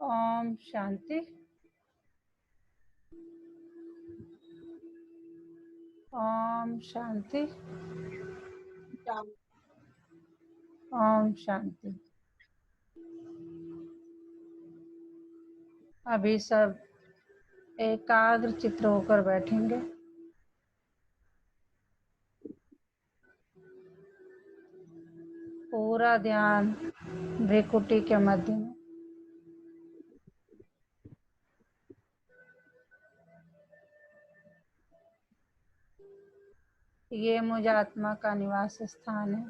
ओम शांति। ओम शांति। ओम शांति। अभी सब एकाग्र चित्र होकर बैठेंगे। पूरा ध्यान भ्रिकुटी के मध्य में। ये मुझ आत्मा का निवास स्थान है।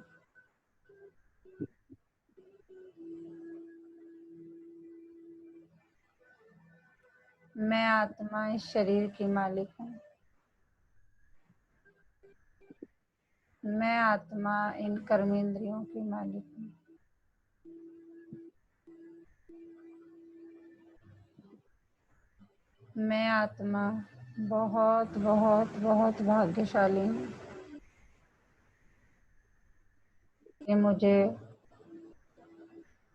मैं आत्मा इस शरीर की मालिक हूँ। मैं आत्मा इन कर्मेंद्रियों की मालिक हूँ। मैं आत्मा बहुत बहुत बहुत भाग्यशाली हूँ कि मुझे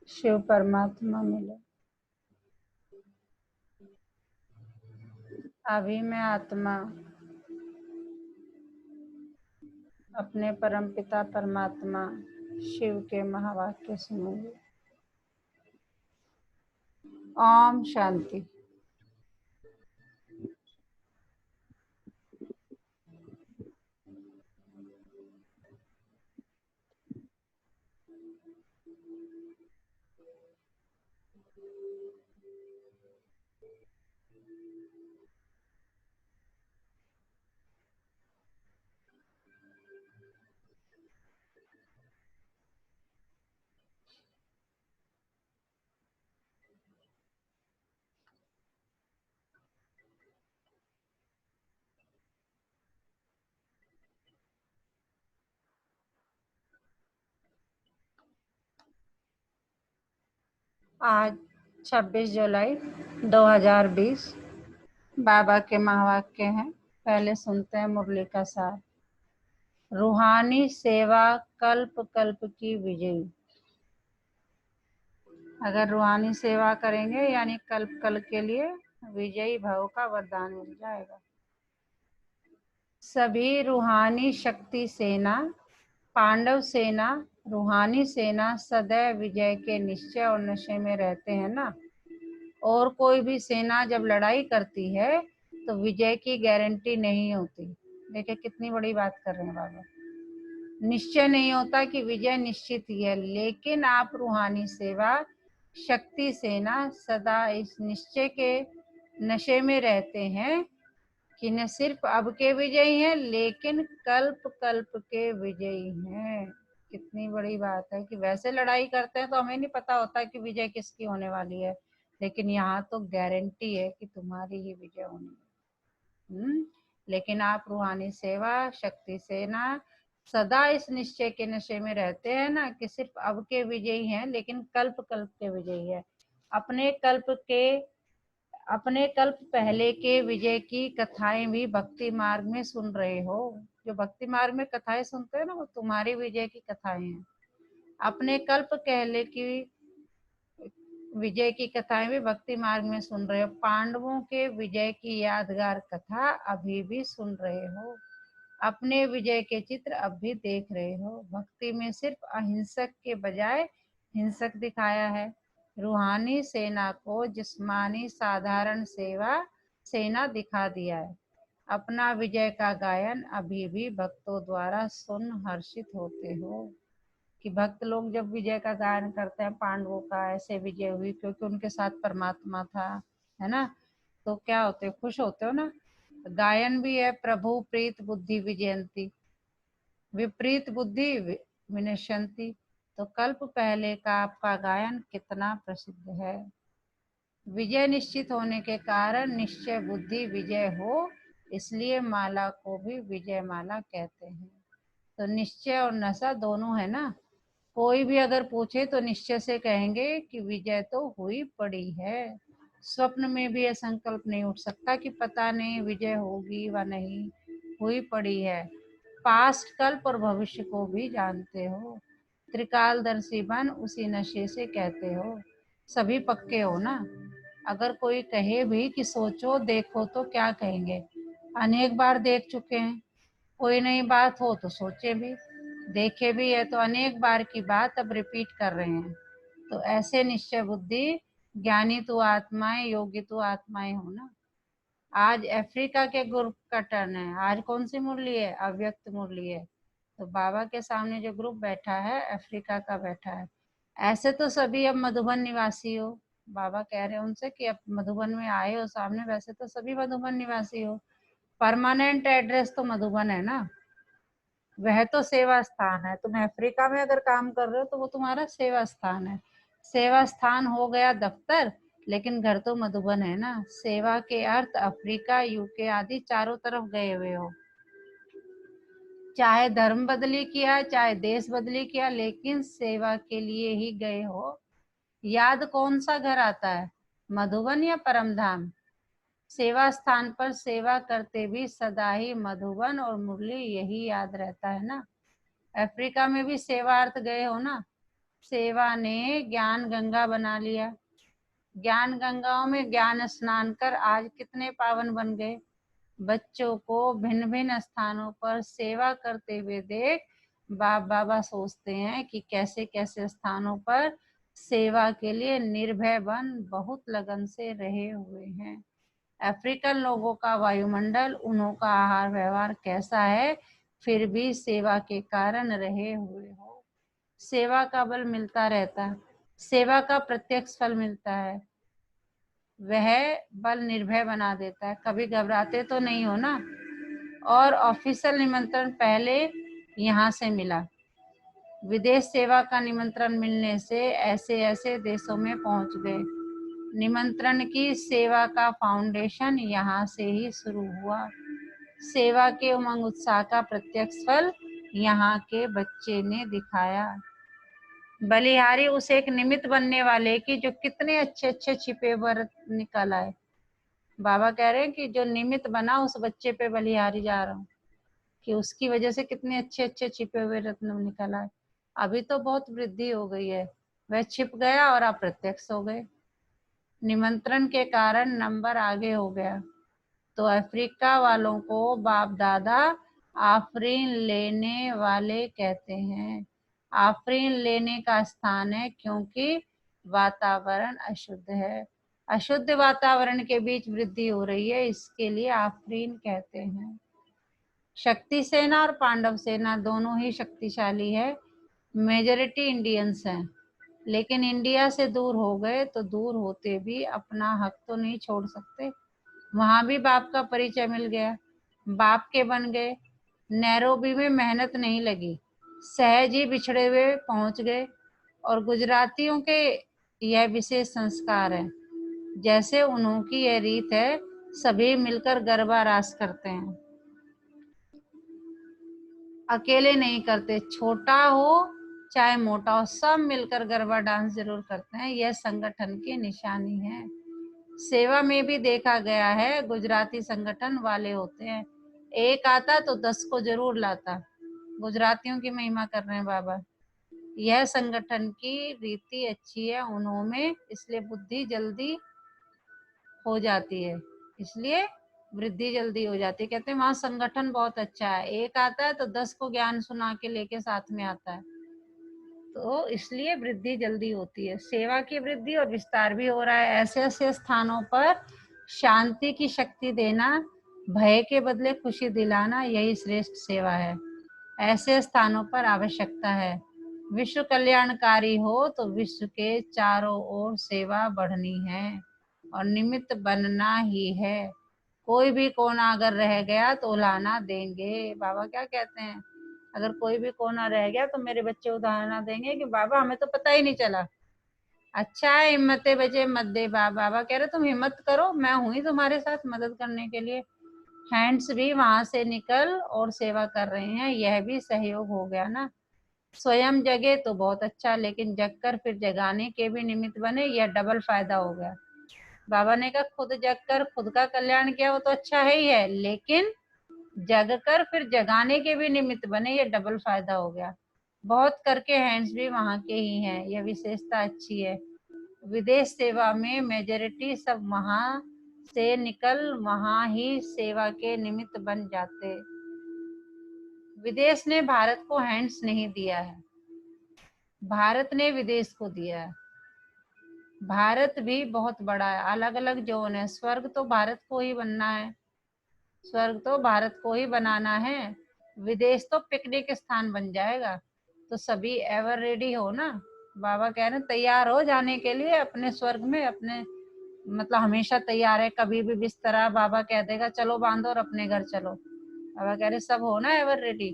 शिव परमात्मा मिले। अभी मैं आत्मा अपने परमपिता परमात्मा शिव के महावाक्य सुनूंगी। ओम शांति। आज 26 जुलाई 2020 बाबा के महावाक्य हैं। पहले सुनते हैं मुरली का सार। रूहानी सेवा कल्प कल्प की विजयी। अगर रूहानी सेवा करेंगे यानी कल्प कल्प के लिए विजयी भव का वरदान मिल जाएगा। सभी रूहानी शक्ति सेना, पांडव सेना, रूहानी सेना सदैव विजय के निश्चय और नशे में रहते हैं ना। और कोई भी सेना जब लड़ाई करती है तो विजय की गारंटी नहीं होती। देखिए कितनी बड़ी बात कर रहे हैं बाबा। निश्चय नहीं होता कि विजय निश्चित ही है, लेकिन आप रूहानी सेवा शक्ति सेना सदा इस निश्चय के नशे में रहते हैं कि न सिर्फ अब के विजयी हैं लेकिन कल्प कल्प के विजयी हैं। कितनी बड़ी बात है कि वैसे लड़ाई करते हैं तो हमें नहीं पता होता कि विजय किसकी होने वाली है, लेकिन यहाँ तो गारंटी है कि तुम्हारी ही विजय होनी है। लेकिन आप रूहानी सेवा शक्ति सेना सदा इस निश्चय के नशे में रहते हैं ना कि सिर्फ अब के विजयी हैं लेकिन कल्प कल्प के विजयी है। अपने कल्प पहले के विजय की कथाएं भी भक्ति मार्ग में सुन रहे हो। जो भक्ति मार्ग में कथाएं सुनते हैं ना वो तुम्हारी विजय की कथाएं हैं। अपने कल्प पहले की विजय की कथाएं भी भक्ति मार्ग में सुन रहे हो। पांडवों के विजय की यादगार कथा अभी भी सुन रहे हो। अपने विजय के चित्र अब भी देख रहे हो। भक्ति में सिर्फ अहिंसक के बजाय हिंसक दिखाया है। रूहानी सेना को जिस्मानी साधारण सेना दिखा दिया है। अपना विजय का गायन अभी भी भक्तों द्वारा सुन हर्षित होते हो कि भक्त लोग जब विजय का गायन करते हैं, पांडवों का ऐसे विजय हुई क्योंकि उनके साथ परमात्मा था, है ना, तो क्या होते हो, खुश होते हो ना। गायन भी है प्रभु प्रीत बुद्धि विजयंती, विपरीत बुद्धि विनश्यंती। तो कल्प पहले का आपका गायन कितना प्रसिद्ध है। विजय निश्चित होने के कारण निश्चय बुद्धि विजय हो, इसलिए माला को भी विजय माला कहते हैं। तो निश्चय और नशा दोनों है ना। कोई भी अगर पूछे तो निश्चय से कहेंगे कि विजय तो हुई पड़ी है। स्वप्न में भी यह संकल्प नहीं उठ सकता कि पता नहीं विजय होगी व नहीं, हुई पड़ी है। पास्ट कल्प और भविष्य को भी जानते हो। त्रिकालदर्शी बन उसी नशे से कहते हो। सभी पक्के हो ना। अगर कोई कहे भी कि सोचो देखो तो क्या कहेंगे, अनेक बार देख चुके हैं। कोई नई बात हो तो सोचे भी, देखे भी है तो अनेक बार की बात अब रिपीट कर रहे हैं। तो ऐसे निश्चय बुद्धि, ज्ञानी तो आत्माएं, योगी तो आत्माएं हो ना। आज अफ्रीका के ग्रुप का टर्न है। आज कौन सी मुरली है? अव्यक्त मुरली है। तो बाबा के सामने जो ग्रुप बैठा है अफ्रीका का बैठा है। ऐसे तो सभी अब मधुबन निवासी हो। बाबा कह रहे हैं उनसे कि अब मधुबन में आए हो सामने, वैसे तो सभी मधुबन निवासी हो। परमानेंट एड्रेस तो मधुबन है ना, वह तो सेवा स्थान है। तुम अफ्रीका में अगर काम कर रहे हो तो वो तुम्हारा सेवा स्थान है। सेवा स्थान हो गया दफ्तर, लेकिन घर तो मधुबन है ना। सेवा के अर्थ अफ्रीका, यूके आदि चारों तरफ गए हुए हो। चाहे धर्म बदली किया, चाहे देश बदली किया, लेकिन सेवा के लिए ही गए हो। याद कौन सा घर आता है, मधुबन या परमधाम? सेवा स्थान पर सेवा करते भी सदा ही मधुबन और मुरली यही याद रहता है ना। अफ्रीका में भी सेवार्थ गए हो ना। सेवा ने ज्ञान गंगा बना लिया। ज्ञान गंगाओं में ज्ञान स्नान कर आज कितने पावन बन गए। बच्चों को भिन्न भिन्न स्थानों पर सेवा करते हुए देख बाप बाबा सोचते हैं कि कैसे कैसे स्थानों पर सेवा के लिए निर्भय बन बहुत लगन से रहे हुए हैं। अफ्रीकन लोगों का वायुमंडल, उन्हों का आहार व्यवहार कैसा है, फिर भी सेवा के कारण रहे हुए हो। सेवा का बल मिलता रहता है, सेवा का प्रत्यक्ष फल मिलता है। वह बल निर्भय बना देता है, कभी घबराते तो नहीं हो ना। और ऑफिशियल निमंत्रण पहले यहाँ से मिला। विदेश सेवा का निमंत्रण मिलने से ऐसे ऐसे देशों में पहुंच गए। निमंत्रण की सेवा का फाउंडेशन यहाँ से ही शुरू हुआ। सेवा के उमंग उत्साह का प्रत्यक्ष फल यहाँ के बच्चे ने दिखाया। बलिहारी उस एक निमित्त बनने वाले की जो कितने अच्छे अच्छे छिपे व्रत निकल आए। बाबा कह रहे हैं कि जो निमित्त बना उस बच्चे पे बलिहारी जा रहा हूँ, कि उसकी वजह से कितने अच्छे अच्छे छिपे हुए रत्न निकल आए। अभी तो बहुत वृद्धि हो गई है, वह छिप गया और आप प्रत्यक्ष हो गए। निमंत्रण के कारण नंबर आगे हो गया। तो अफ्रीका वालों को बाप दादा आफरीन लेने वाले कहते हैं। आफरीन लेने का स्थान है, क्योंकि वातावरण अशुद्ध है। अशुद्ध वातावरण के बीच वृद्धि हो रही है, इसके लिए आफरीन कहते हैं। शक्ति सेना और पांडव सेना दोनों ही शक्तिशाली है। मेजॉरिटी इंडियंस हैं, लेकिन इंडिया से दूर हो गए तो दूर होते भी अपना हक तो नहीं छोड़ सकते। वहां भी बाप का परिचय मिल गया, बाप के बन गए। नैरोबी में मेहनत नहीं लगी, सहज ही बिछड़े हुए पहुंच गए। और गुजरातियों के यह विशेष संस्कार है, जैसे उन्हों की यह रीत है, सभी मिलकर गरबा रास करते हैं, अकेले नहीं करते। छोटा हो चाहे मोटा हो, सब मिलकर गरबा डांस जरूर करते हैं। यह संगठन की निशानी है। सेवा में भी देखा गया है, गुजराती संगठन वाले होते हैं, एक आता तो 10 को जरूर लाता। गुजरातियों की महिमा कर रहे हैं बाबा। यह संगठन की रीति अच्छी है उन्होंने, इसलिए बुद्धि जल्दी हो जाती है, इसलिए वृद्धि जल्दी हो जाती है। कहते हैं वहां संगठन बहुत अच्छा है, एक आता है तो 10 को ज्ञान सुना के लेके साथ में आता है, तो इसलिए वृद्धि जल्दी होती है। सेवा की वृद्धि और विस्तार भी हो रहा है। ऐसे ऐसे स्थानों पर शांति की शक्ति देना, भय के बदले खुशी दिलाना, यही श्रेष्ठ सेवा है। ऐसे स्थानों पर आवश्यकता है। विश्व कल्याणकारी हो तो विश्व के चारों ओर सेवा बढ़नी है और निमित्त बनना ही है। कोई भी कोना अगर रह गया तो उलाना देंगे। बाबा क्या कहते हैं, अगर कोई भी कोना रह गया तो मेरे बच्चे उदाहरण देंगे कि बाबा हमें तो पता ही नहीं चला। अच्छा है, हिम्मते बचे मत दे। बाबा कह रहे तुम हिम्मत करो, मैं हूं ही तुम्हारे साथ मदद करने के लिए। हैंड्स भी वहां से निकल और सेवा कर रहे हैं, यह भी सहयोग हो गया ना। स्वयं जगे तो बहुत अच्छा, लेकिन जगकर फिर जगाने के भी निमित्त बने, यह डबल फायदा हो गया। बाबा ने कहा खुद जगकर खुद का कल्याण किया वो तो अच्छा है ही है, लेकिन जगकर फिर जगाने के भी निमित्त बने, ये डबल फायदा हो गया। बहुत करके हैंड्स भी वहां के ही हैं, यह विशेषता अच्छी है। विदेश सेवा में मेजॉरिटी सब वहां से निकल वहां ही सेवा के निमित्त बन जाते। विदेश ने भारत को हैंड्स नहीं दिया है, भारत ने विदेश को दिया है। भारत भी बहुत बड़ा है, अलग अलग जोन है। स्वर्ग तो भारत को ही बनना है, स्वर्ग तो भारत को ही बनाना है। विदेश तो पिकनिक स्थान बन जाएगा। तो सभी एवर रेडी हो ना। बाबा कह रहे हैं तैयार हो जाने के लिए अपने स्वर्ग में, अपने मतलब हमेशा तैयार है। कभी भी बिस्तरा बाबा कह देगा चलो बांधो और अपने घर चलो। बाबा कह रहे सब हो ना एवर रेडी।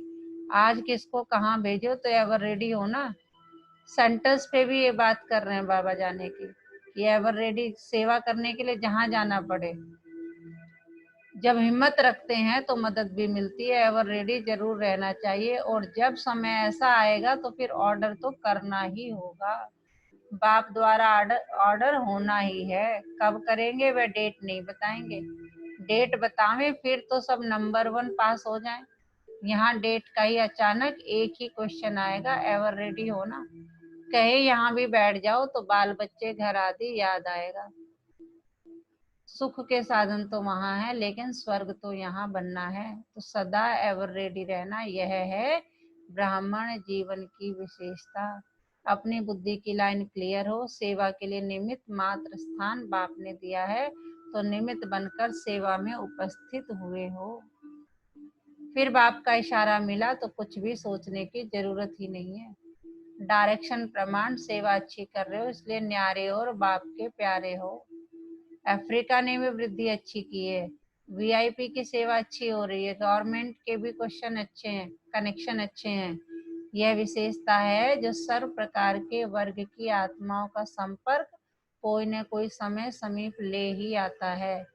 आज किसको कहाँ भेजो तो एवर रेडी हो ना। सेंटर्स पे भी ये बात कर रहे हैं बाबा जाने की, कि एवर रेडी सेवा करने के लिए जहाँ जाना पड़े। जब हिम्मत रखते हैं तो मदद भी मिलती है। एवर रेडी जरूर रहना चाहिए, और जब समय ऐसा आएगा तो फिर ऑर्डर तो करना ही होगा। बाप द्वारा ऑर्डर होना ही है। कब करेंगे वह डेट नहीं बताएंगे। डेट बतावें फिर तो सब नंबर 1 पास हो जाएं। यहाँ डेट का ही अचानक एक ही क्वेश्चन आएगा, एवर रेडी हो ना। कहे यहाँ भी बैठ जाओ तो बाल बच्चे घर आदि याद आएगा। सुख के साधन तो वहां है, लेकिन स्वर्ग तो यहाँ बनना है। तो सदा एवर रेडी रहना, यह है ब्राह्मण जीवन की विशेषता। अपनी बुद्धि की लाइन क्लियर हो, सेवा के लिए निमित्त मात्र स्थान बाप ने दिया है, तो निमित्त बनकर सेवा में उपस्थित हुए हो। फिर बाप का इशारा मिला तो कुछ भी सोचने की जरूरत ही नहीं है। डायरेक्शन प्रमाण, सेवा अच्छी कर रहे हो इसलिए न्यारे और बाप के प्यारे हो। अफ्रीका ने भी वृद्धि अच्छी की है, वीआईपी की सेवा अच्छी हो रही है, गवर्नमेंट के भी क्वेश्चन अच्छे हैं, कनेक्शन अच्छे हैं। यह विशेषता है जो सर्व प्रकार के वर्ग की आत्माओं का संपर्क कोई न कोई समय समीप ले ही आता है।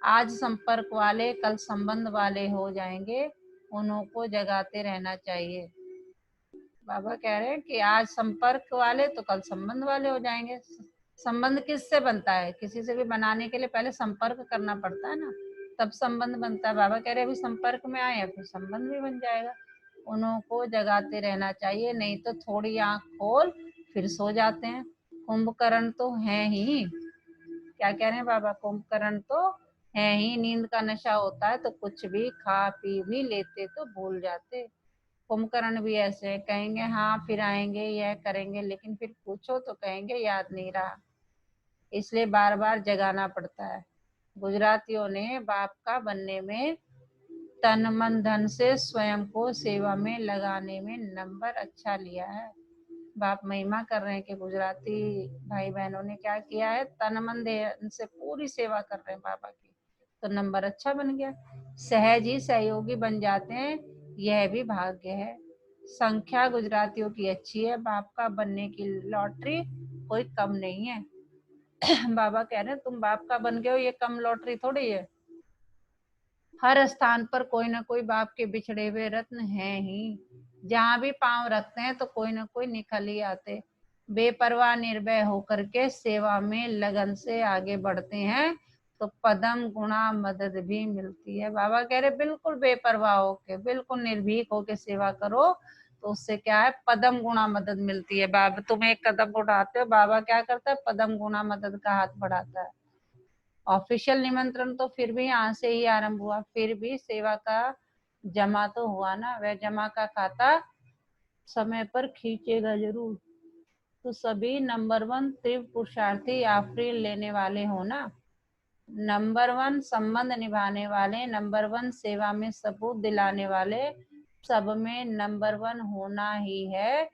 आज संपर्क वाले कल संबंध वाले हो जाएंगे, उनको जगाते रहना चाहिए। बाबा कह रहे हैं कि आज संपर्क वाले तो कल संबंध वाले हो जाएंगे। संबंध किससे बनता है? किसी से भी बनाने के लिए पहले संपर्क करना पड़ता है ना, तब संबंध बनता है। बाबा कह रहे अभी संपर्क में आए हैं फिर संबंध भी बन जाएगा। उनको जगाते रहना चाहिए, नहीं तो थोड़ी आंख खोल फिर सो जाते हैं। कुंभकर्ण तो है ही, क्या कह रहे हैं बाबा, कुंभकर्ण तो है ही। नींद का नशा होता है तो कुछ भी खा पी भी लेते तो भूल जाते। कुंभकर्ण भी ऐसे हैं, कहेंगे हाँ फिर आएंगे यह करेंगे, लेकिन फिर पूछो तो कहेंगे याद नहीं रहा। इसलिए बार बार जगाना पड़ता है। गुजरातियों ने बाप का बनने में तन मन धन से स्वयं को सेवा में लगाने में नंबर अच्छा लिया है। बाप महिमा कर रहे हैं कि गुजराती भाई बहनों ने क्या किया है, तन मन धन से पूरी सेवा कर रहे हैं बाबा की, तो नंबर अच्छा बन गया। सहज ही सहयोगी बन जाते हैं, यह भी भाग्य है। संख्या गुजरातियों की अच्छी है, बाप का बनने की लॉटरी कोई कम नहीं है। बाबा कह रहे हैं तुम बाप का बन गए हो, ये कम लॉटरी थोड़ी है। हर स्थान पर कोई ना कोई बाप के बिछड़े हुए रत्न हैं ही। जहां भी पांव रखते हैं तो कोई ना कोई निकल ही आते। बेपरवाह निर्भय होकर के सेवा में लगन से आगे बढ़ते हैं तो पदम गुणा मदद भी मिलती है। बाबा कह रहे बिल्कुल बेपरवाह होके, बिल्कुल निर्भीक होके सेवा करो तो उससे क्या है, पदम गुणा मदद मिलती है। बाबा तुम एक कदम उठाते हो, बाबा क्या करता है, पदम गुणा मदद का हाथ बढ़ाता है। ऑफिशियल निमंत्रण तो फिर भी यहाँ से ही आरंभ हुआ, फिर भी सेवा का जमा तो हुआ ना। वह जमा का खाता समय पर खींचेगा जरूर। तो सभी नंबर 1 तीव्र पुरुषार्थी आफरीन लेने वाले हो ना। नंबर 1 संबंध निभाने वाले, नंबर 1 सेवा में सबूत दिलाने वाले, सब में नंबर 1 होना ही है।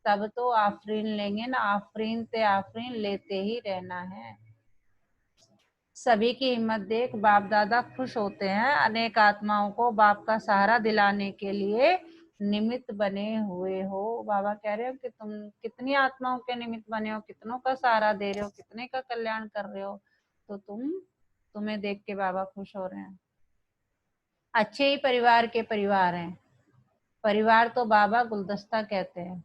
तब तो आफरीन लेंगे ना, आफरीन ते आफरीन लेते ही रहना है। सभी की हिम्मत देख बाप दादा खुश होते हैं। अनेक आत्माओं को बाप का सहारा दिलाने के लिए निमित्त बने हुए हो। बाबा कह रहे हो कि तुम कितनी आत्माओं के निमित्त बने हो, कितनों का सहारा दे रहे हो, कितने का कल्याण कर रहे हो। तो तुम्हें देख के बाबा खुश हो रहे हैं। अच्छे ही परिवार के परिवार हैं। परिवार तो बाबा गुलदस्ता कहते हैं,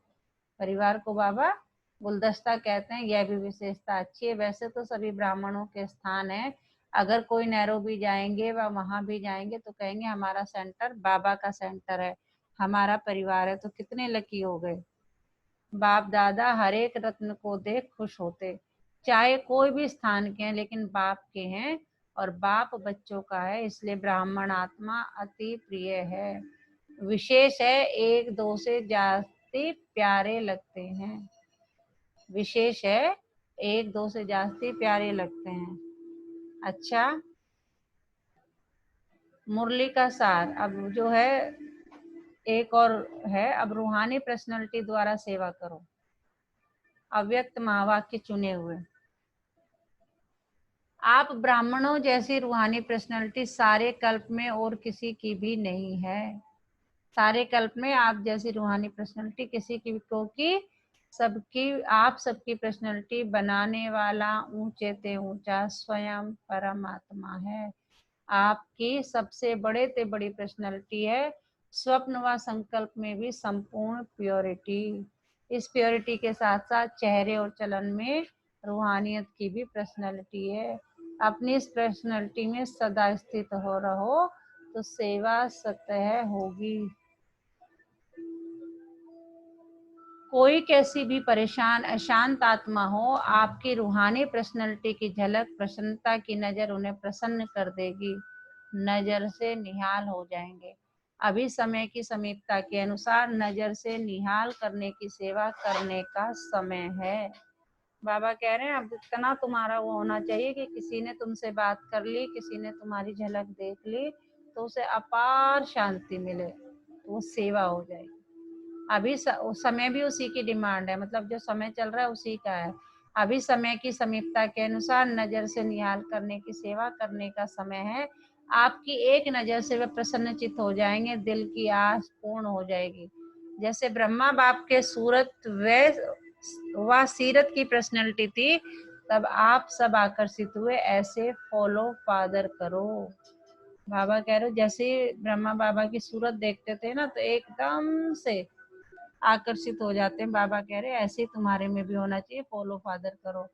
परिवार को बाबा गुलदस्ता कहते हैं, यह भी विशेषता अच्छी है। वैसे तो सभी ब्राह्मणों के स्थान है, अगर कोई नैरोबी जाएंगे व वहां भी जाएंगे तो कहेंगे हमारा सेंटर बाबा का सेंटर है, हमारा परिवार है। तो कितने लकी हो गए। बाप दादा हर एक रत्न को देख खुश होते। चाहे कोई भी स्थान के हैं लेकिन बाप के हैं, और बाप बच्चों का है, इसलिए ब्राह्मण आत्मा अति प्रिय है। विशेष है, एक दो से जास्ती प्यारे लगते हैं। विशेष है, एक दो से जास्ती प्यारे लगते हैं। अच्छा, मुरली का सार अब जो है एक और है, अब रूहानी पर्सनालिटी द्वारा सेवा करो। अव्यक्त महावाक्य चुने हुए। आप ब्राह्मणों जैसी रूहानी पर्सनालिटी सारे कल्प में और किसी की भी नहीं है। सारे कल्प में आप जैसी रूहानी पर्सनालिटी किसी की, क्योंकि सबकी, आप सबकी पर्सनालिटी बनाने वाला ऊंचे ते ऊंचा स्वयं परमात्मा है। आपकी सबसे बड़े ते बड़ी पर्सनालिटी है। स्वप्न व संकल्प में भी संपूर्ण प्योरिटी। इस प्योरिटी के साथ साथ चेहरे और चलन में रूहानियत की भी पर्सनालिटी है। अपनी इस पर्सनालिटी में सदा स्थित हो रहो तो सेवा सतह होगी। कोई कैसी भी परेशान अशांत आत्मा हो, आपकी रूहानी पर्सनालिटी की झलक प्रसन्नता की नजर उन्हें प्रसन्न कर देगी, नजर से निहाल हो जाएंगे। अभी समय की समीपता के अनुसार नजर से निहाल करने की सेवा करने का समय है। बाबा कह रहे हैं अब इतना तुम्हारा वो होना चाहिए कि किसी ने तुमसे बात कर ली, किसी ने तुम्हारी झलक देख ली तो उसे अपार शांति मिले, तो वो सेवा हो जाएगी। अभी समय भी उसी की डिमांड है, मतलब जो समय चल रहा है उसी का है। अभी समय की समीपता के अनुसार नजर से निहाल करने की सेवा करने का समय है। आपकी एक नजर से वे प्रसन्नचित हो जाएंगे, दिल की आस पूर्ण हो जाएगी। जैसे ब्रह्मा बाप के सूरत व सीरत की पर्सनैलिटी थी, तब आप सब आकर्षित हुए, ऐसे फॉलो फादर करो। बाबा कह रहे हो जैसे ब्रह्मा बाबा की सूरत देखते थे ना तो एकदम से आकर्षित हो जाते हैं। बाबा कह रहे हैं ऐसे ही तुम्हारे में भी होना चाहिए, फॉलो फादर करो।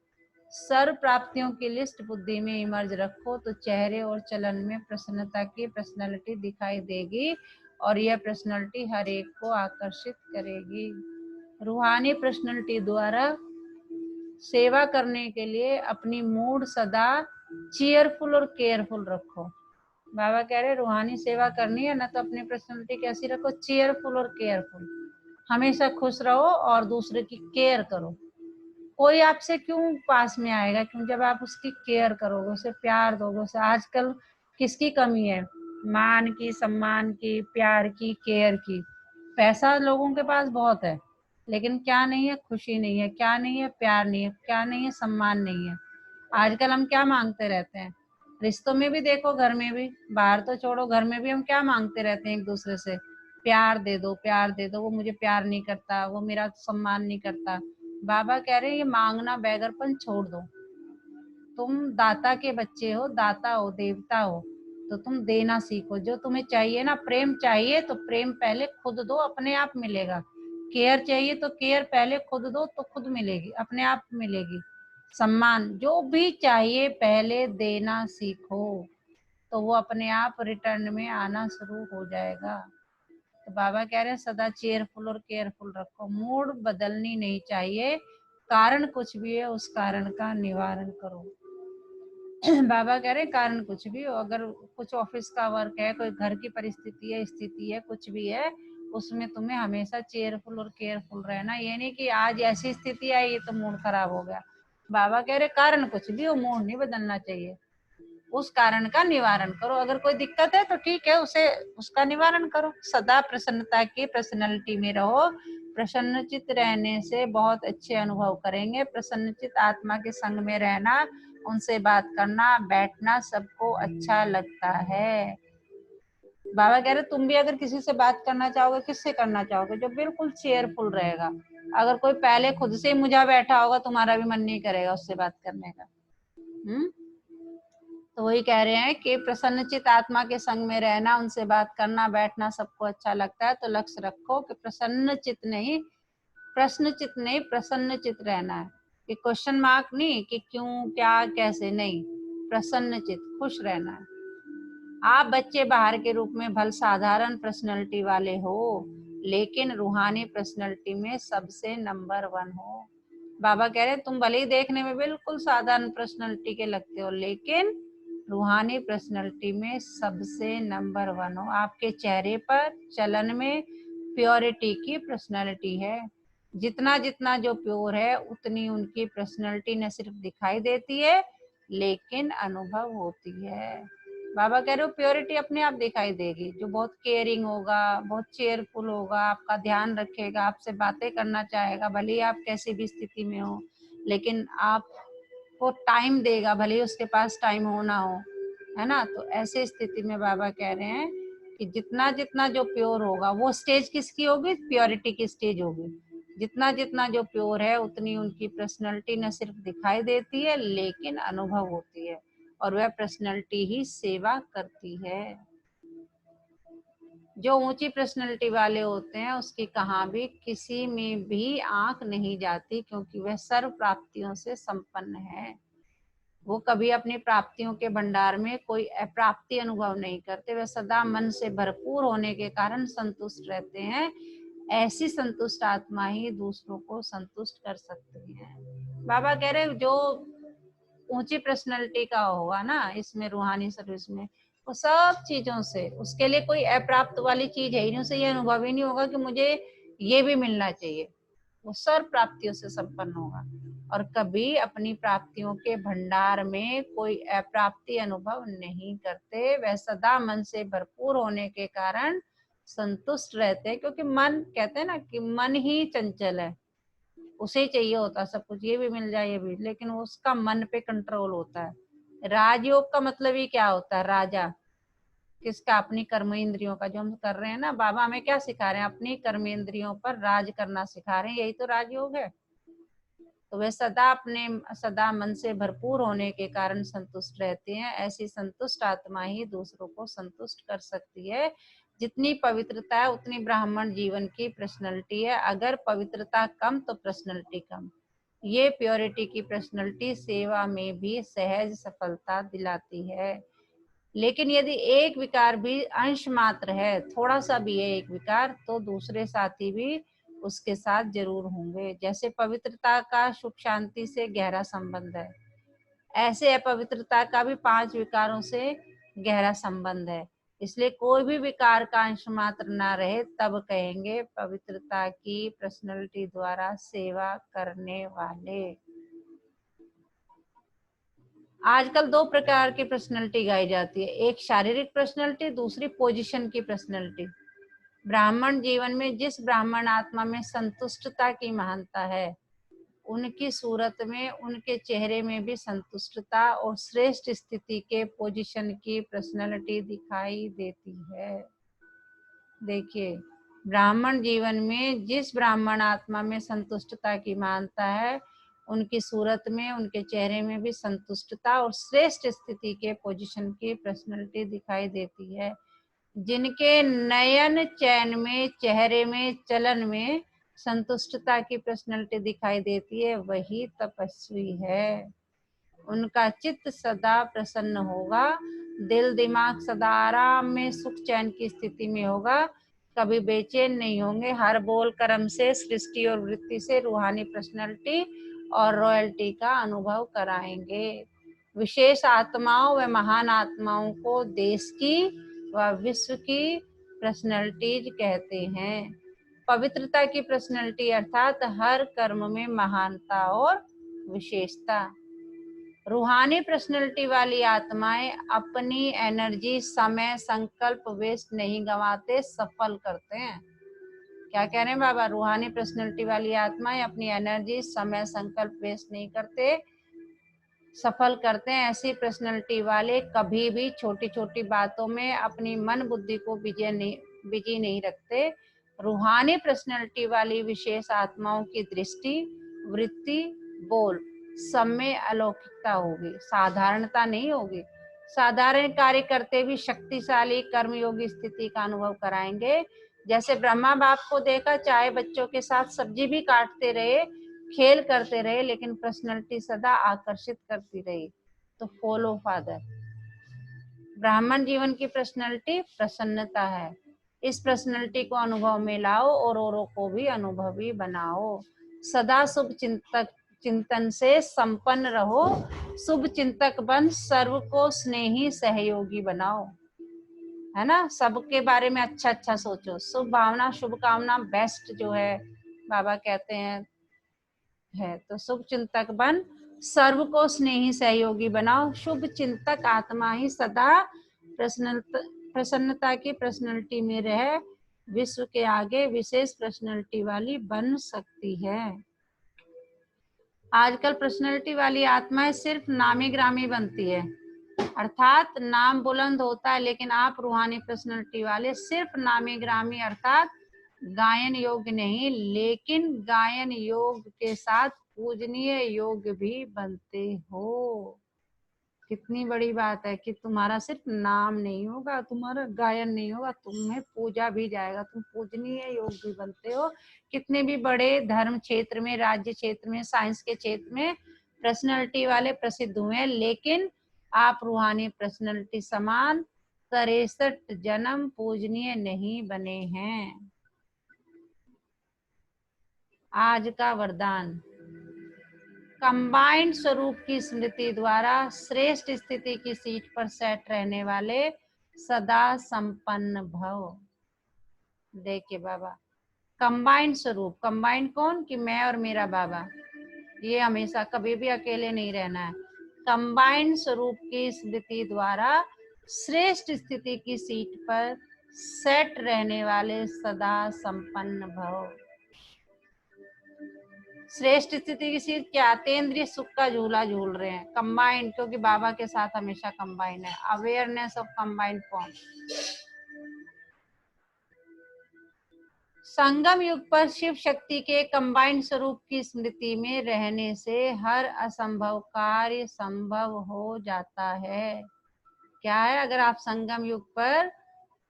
सर्व प्राप्तियों की लिस्ट बुद्धि में इमर्ज रखो तो चेहरे और चलन में प्रसन्नता की पर्सनालिटी दिखाई देगी, और यह पर्सनालिटी हर एक को आकर्षित करेगी। रूहानी पर्सनालिटी द्वारा सेवा करने के लिए अपनी मूड सदा चीयरफुल और केयरफुल रखो। बाबा कह रहे रूहानी सेवा करनी है ना तो अपनी पर्सनालिटी कैसी रखो, चीयरफुल और केयरफुल। हमेशा खुश रहो और दूसरे की केयर करो। कोई आपसे क्यों पास में आएगा, क्यों जब आप उसकी केयर करोगे, उसे प्यार दोगे। उसे आजकल किसकी कमी है, मान की, सम्मान की, प्यार की, केयर की। पैसा लोगों के पास बहुत है लेकिन क्या नहीं है, खुशी नहीं है। क्या नहीं है, प्यार नहीं है। क्या नहीं है, सम्मान नहीं है। आजकल हम क्या मांगते रहते हैं, रिश्तों में भी देखो, घर में भी, बाहर तो छोड़ो, घर में भी हम क्या मांगते रहते हैं एक दूसरे से, प्यार दे दो, प्यार दे दो। वो मुझे प्यार नहीं करता, वो मेरा सम्मान नहीं करता। बाबा कह रहे हैं ये मांगना बैगरपन छोड़ दो। तुम दाता के बच्चे हो, दाता हो, देवता हो, तो तुम देना सीखो। जो तुम्हें चाहिए ना, प्रेम चाहिए तो प्रेम पहले खुद दो, अपने आप मिलेगा। केयर चाहिए तो केयर पहले खुद दो तो खुद मिलेगी, अपने आप मिलेगी। सम्मान जो भी चाहिए पहले देना सीखो, तो वो अपने आप रिटर्न में आना शुरू हो जाएगा। तो बाबा कह रहे हैं सदा चेयरफुल और केयरफुल रखो। मूड बदलनी नहीं चाहिए, कारण कुछ भी है उस कारण का निवारण करो। बाबा कह रहे हैं कारण कुछ भी हो, अगर कुछ ऑफिस का वर्क है, कोई घर की परिस्थिति है, स्थिति है, कुछ भी है, उसमें तुम्हें हमेशा चेयरफुल और केयरफुल रहना। ये नहीं कि आज ऐसी स्थिति आई तो मूड खराब हो गया। बाबा कह रहे कारण कुछ भी हो, मूड नहीं बदलना चाहिए, उस कारण का निवारण करो। अगर कोई दिक्कत है तो ठीक है, उसे उसका निवारण करो। सदा प्रसन्नता की पर्सनैलिटी में रहो। प्रसन्नचित रहने से बहुत अच्छे अनुभव करेंगे। प्रसन्नचित आत्मा के संग में रहना, उनसे बात करना, बैठना सबको अच्छा लगता है। बाबा कह रहे तुम भी अगर किसी से बात करना चाहोगे, किससे करना चाहोगे, जो बिल्कुल चेयरफुल रहेगा। अगर कोई पहले खुद से मुझा बैठा होगा, तुम्हारा भी मन नहीं करेगा उससे बात करने का। तो वही कह रहे हैं कि प्रसन्नचित आत्मा के संग में रहना, उनसे बात करना, बैठना सबको अच्छा लगता है। तो लक्ष्य रखो कि प्रसन्नचित नहीं, प्रश्नचित नहीं, प्रसन्नचित रहना है। कि क्वेश्चन मार्क नहीं कि क्यों, क्या, कैसे, नहीं, प्रसन्नचित, खुश रहना है। आप बच्चे बाहर के रूप में भल साधारण पर्सनैलिटी वाले हो, लेकिन रूहानी पर्सनैलिटी में सबसे नंबर 1 हो। बाबा कह रहे हैं तुम भले ही देखने में बिल्कुल साधारण पर्सनैलिटी के लगते हो, लेकिन रूहानी पर्सनैलिटी में सबसे नंबर 1 हो। आपके चेहरे पर, चलन में प्योरिटी की पर्सनैलिटी है। जितना जितना जो प्योर है उतनी उनकी पर्सनैलिटी न सिर्फ दिखाई देती है लेकिन अनुभव होती है। बाबा कह रहे हो प्योरिटी अपने आप दिखाई देगी। जो बहुत केयरिंग होगा, बहुत चेयरफुल होगा, आपका ध्यान रखेगा, आपसे बातें करना चाहेगा, भले ही आप कैसी भी स्थिति में हो, लेकिन आपको टाइम देगा, भले ही उसके पास टाइम हो ना हो, है ना। तो ऐसे स्थिति में बाबा कह रहे हैं कि जितना जितना जो प्योर होगा, वो स्टेज किसकी होगी? प्योरिटी की स्टेज होगी। जितना जितना जो प्योर है उतनी उनकी पर्सनैलिटी न सिर्फ दिखाई देती है लेकिन अनुभव होती है, और वह पर्सनैलिटी ही सेवा करती है। जो ऊंची पर्सनैलिटी वाले होते हैं उसकी कहाँ भी किसी में भी आंख नहीं जाती, क्योंकि वह सर्व प्राप्तियों से संपन्न है। वो कभी अपनी प्राप्तियों के भंडार में कोई अप्राप्ति अनुभव नहीं करते। वह सदा मन से भरपूर होने के कारण संतुष्ट रहते हैं। ऐसी संतुष्ट आत्मा ही दूसरों को संतुष्ट कर सकती है। बाबा कह रहे जो ऊंची पर्सनैलिटी का होगा ना इसमें, रूहानी सर्विस में, वो सब चीजों से, उसके लिए कोई अप्राप्त वाली चीज है ही नहीं, उसे ये अनुभव ही नहीं होगा कि मुझे ये भी मिलना चाहिए। वो सर्व प्राप्तियों से संपन्न होगा और कभी अपनी प्राप्तियों के भंडार में कोई अप्राप्ति अनुभव नहीं करते। वह सदा मन से भरपूर होने के कारण संतुष्ट रहते हैं, क्योंकि मन, कहते हैं ना कि मन ही चंचल है, उसे ही चाहिए होता सब कुछ, ये भी मिल जाए ये भी, लेकिन उसका मन पे कंट्रोल होता है। राजयोग का मतलब ही क्या होता है? राजा किसका? अपनी कर्म इंद्रियों का। जो हम कर रहे हैं ना, बाबा हमें क्या सिखा रहे हैं? अपनी कर्म इंद्रियों पर राज करना सिखा रहे हैं, यही तो राजयोग है। तो वे सदा मन से भरपूर होने के कारण संतुष्ट रहते हैं। ऐसी संतुष्ट आत्मा ही दूसरों को संतुष्ट कर सकती है। जितनी पवित्रता है उतनी ब्राह्मण जीवन की पर्सनैलिटी है। अगर पवित्रता कम तो पर्सनैलिटी कम। ये प्योरिटी की पर्सनैलिटी सेवा में भी सहज सफलता दिलाती है। लेकिन यदि एक विकार भी अंश मात्र है, थोड़ा सा भी है एक विकार, तो दूसरे साथी भी उसके साथ जरूर होंगे। जैसे पवित्रता का सुख शांति से गहरा संबंध है, ऐसे अपवित्रता का भी 5 विकारों से गहरा संबंध है। इसलिए कोई भी विकार का अंश मात्र ना रहे तब कहेंगे पवित्रता की पर्सनैलिटी द्वारा सेवा करने वाले। आजकल 2 प्रकार की पर्सनैलिटी गाई जाती है, एक शारीरिक पर्सनैलिटी, दूसरी पोजीशन की पर्सनैलिटी। ब्राह्मण जीवन में जिस ब्राह्मण आत्मा में संतुष्टता की महानता है, उनकी सूरत में, उनके चेहरे में भी संतुष्टता और श्रेष्ठ स्थिति के पोजीशन की पर्सनैलिटी दिखाई देती है। देखिए, ब्राह्मण जीवन में जिस ब्राह्मण आत्मा में संतुष्टता की महानता है, उनकी सूरत में, उनके चेहरे में भी संतुष्टता और श्रेष्ठ स्थिति के पोजीशन की पर्सनैलिटी दिखाई देती है। जिनके नयन चैन में, चेहरे में, चलन में संतुष्टता की पर्सनैलिटी दिखाई देती है, वही तपस्वी है। उनका चित्त सदा प्रसन्न होगा, दिल दिमाग सदा आराम में, सुख चैन की स्थिति में होगा, कभी बेचैन नहीं होंगे। हर बोल कर्म से, सृष्टि और वृत्ति से रूहानी पर्सनैलिटी और रॉयल्टी का अनुभव कराएंगे। विशेष आत्माओं व महान आत्माओं को देश की व विश्व की पर्सनैलिटीज कहते हैं। पवित्रता की पर्सनैलिटी अर्थात हर कर्म में महानता और विशेषता। रूहानी पर्सनैलिटी वाली आत्माएं अपनी एनर्जी, समय, संकल्प वेस्ट नहीं गंवाते, सफल करते हैं। क्या कह रहे हैं बाबा? रूहानी पर्सनैलिटी वाली आत्माएं अपनी एनर्जी, समय, संकल्प वेस्ट नहीं करते, सफल करते हैं। ऐसी पर्सनैलिटी वाले कभी भी छोटी छोटी बातों में अपनी मन बुद्धि को बिजी नहीं रखते। रूहानी पर्सनैलिटी वाली विशेष आत्माओं की दृष्टि, वृत्ति, बोल सब में अलौकिकता होगी, साधारणता नहीं होगी। साधारण कार्य करते भी शक्तिशाली कर्मयोगी स्थिति का अनुभव कराएंगे। जैसे ब्रह्मा बाप को देखा, चाहे बच्चों के साथ सब्जी भी काटते रहे, खेल करते रहे, लेकिन पर्सनैलिटी सदा आकर्षित करती रही। तो फॉलो फादर। ब्राह्मण जीवन की पर्सनैलिटी प्रसन्नता है। इस पर्सनैलिटी को अनुभव में लाओ और औरों को भी अनुभवी बनाओ। सदा शुभ चिंतक चिंतन से संपन्न रहो, शुभ चिंतक बन सर्व को स्नेही सहयोगी बनाओ। है ना, सबके बारे में अच्छा अच्छा सोचो, शुभ भावना शुभकामना बेस्ट जो है बाबा कहते हैं है। तो शुभ चिंतक बन सर्व को स्नेही सहयोगी बनाओ, शुभ चिंतक आत्मा ही सदा प्रसन्नता की पर्सनैलिटी में रह विश्व के आगे विशेष पर्सनैलिटी वाली बन सकती है। आजकल पर्सनैलिटी वाली आत्माएं सिर्फ नामी ग्रामी बनती है, अर्थात नाम बुलंद होता है, लेकिन आप रूहानी पर्सनैलिटी वाले सिर्फ नामी ग्रामी अर्थात गायन योग्य नहीं, लेकिन गायन योग के साथ पूजनीय योग भी बनते हो। कितनी बड़ी बात है कि तुम्हारा सिर्फ नाम नहीं होगा, तुम्हारा गायन नहीं होगा, तुम्हें पूजा भी जाएगा, तुम पूजनीय योग भी बनते हो। कितने भी बड़े धर्म क्षेत्र में, राज्य क्षेत्र में, साइंस के क्षेत्र में पर्सनैलिटी वाले प्रसिद्ध हुए, लेकिन आप रूहानी पर्सनैलिटी समान 63 जन्म पूजनीय नहीं बने हैं। आज का वरदान, कंबाइंड स्वरूप की स्मृति द्वारा श्रेष्ठ स्थिति की सीट पर सेट रहने वाले सदा संपन्न भव। देखिए बाबा, कंबाइंड स्वरूप, कंबाइंड कौन कि मैं और मेरा बाबा, ये हमेशा कभी भी अकेले नहीं रहना है। कंबाइंड स्वरूप की स्मृति द्वारा श्रेष्ठ स्थिति की सीट पर सेट रहने वाले सदा संपन्न भव। श्रेष्ठ स्थिति की सीट क्या, अतीन्द्रिय सुख का झूला झूल रहे हैं, कंबाइंड, क्योंकि बाबा के साथ हमेशा कंबाइंड है, अवेयरनेस ऑफ कंबाइंड फॉर्म। संगम युग पर शिव शक्ति के कंबाइंड स्वरूप की स्मृति में रहने से हर असंभव कार्य संभव हो जाता है। क्या है, अगर आप संगम युग पर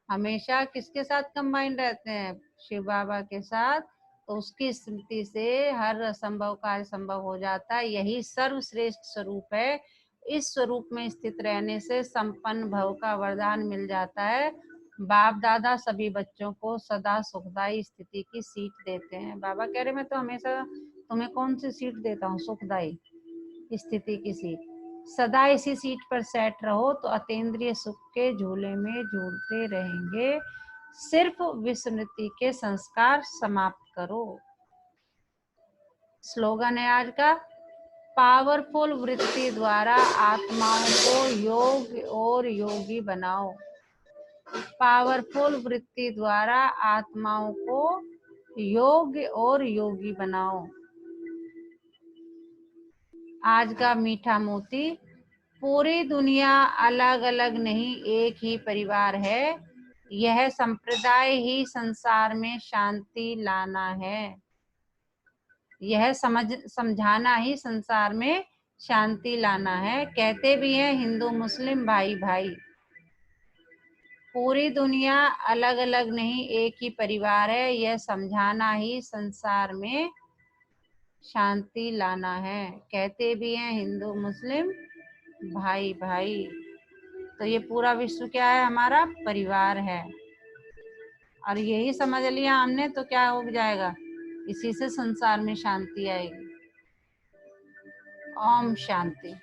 हमेशा किसके साथ कंबाइंड रहते हैं, शिव बाबा के साथ, तो उसकी स्मृति से हर असंभव कार्य संभव हो जाता है। यही सर्वश्रेष्ठ स्वरूप है। इस स्वरूप में स्थित रहने से संपन्न भव का वरदान मिल जाता है। बाप दादा सभी बच्चों को सदा सुखदायी स्थिति की सीट देते हैं। बाबा कह रहे मैं तो हमेशा तुम्हें कौन सी सीट देता हूँ, सुखदायी स्थिति की सीट। सदा इसी सीट पर सेट रहो तो अतीन्द्रिय सुख के झूले में झूलते रहेंगे। सिर्फ विस्मृति के संस्कार समाप्त करो। स्लोगन है आज का, पावरफुल वृत्ति द्वारा आत्माओं को योग और योगी बनाओ। पावरफुल वृत्ति द्वारा आत्माओं को योग और योगी बनाओ। आज का मीठा मोती, पूरी दुनिया अलग अलग नहीं, एक ही परिवार है। यह संप्रदाय ही संसार में शांति लाना है। यह समझाना ही संसार में शांति लाना है। कहते भी हैं हिंदू मुस्लिम भाई भाई। पूरी दुनिया अलग अलग नहीं, एक ही परिवार है। यह समझाना ही संसार में शांति लाना है। कहते भी हैं हिंदू मुस्लिम भाई भाई। तो ये पूरा विश्व क्या है, हमारा परिवार है। और यही समझ लिया हमने तो क्या हो जाएगा, इसी से संसार में शांति आएगी। ओम शांति।